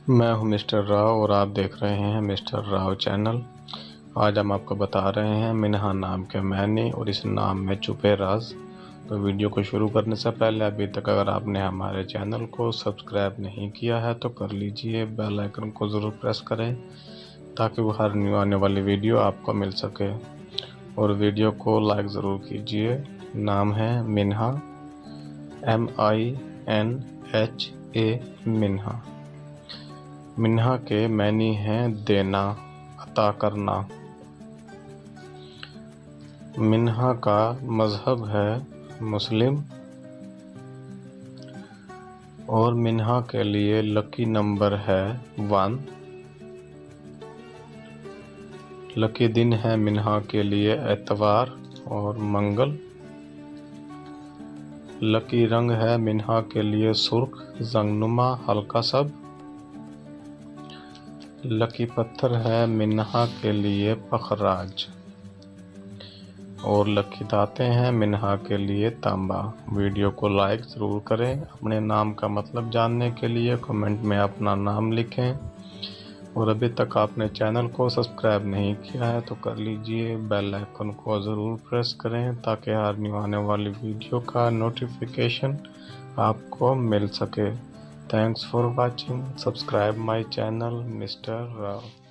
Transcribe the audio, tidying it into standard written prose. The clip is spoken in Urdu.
میں ہوں مسٹر راؤ اور آپ دیکھ رہے ہیں مسٹر راؤ چینل۔ آج ہم آپ کو بتا رہے ہیں منہا نام کے معنی اور اس نام میں چھپے راز۔ تو ویڈیو کو شروع کرنے سے پہلے ابھی تک اگر آپ نے ہمارے چینل کو سبسکرائب نہیں کیا ہے تو کر لیجئے، بیل آئیکن کو ضرور پریس کریں تاکہ وہ ہر نیو آنے والی ویڈیو آپ کو مل سکے، اور ویڈیو کو لائک ضرور کیجئے۔ نام ہے منہا، MINHA، منہا۔ منہا کے معنی ہیں دینا، عطا کرنا۔ منہا کا مذہب ہے مسلم، اور منہا کے لیے لکی نمبر ہے 1۔ لکی دن ہے منہا کے لیے اتوار اور منگل۔ لکی رنگ ہے منہا کے لیے سرخ، زنگنما، ہلکا سب۔ لکی پتھر ہے منہا کے لیے پخراج، اور لکی دھاتیں ہیں منہا کے لیے تانبا۔ ویڈیو کو لائک ضرور کریں۔ اپنے نام کا مطلب جاننے کے لیے کمنٹ میں اپنا نام لکھیں، اور ابھی تک آپ نے چینل کو سبسکرائب نہیں کیا ہے تو کر لیجئے، بیل آئیکن کو ضرور پریس کریں تاکہ ہر نیو آنے والی ویڈیو کا نوٹیفیکیشن آپ کو مل سکے۔ Thanks for watching. Subscribe my channel, Mr. Rao.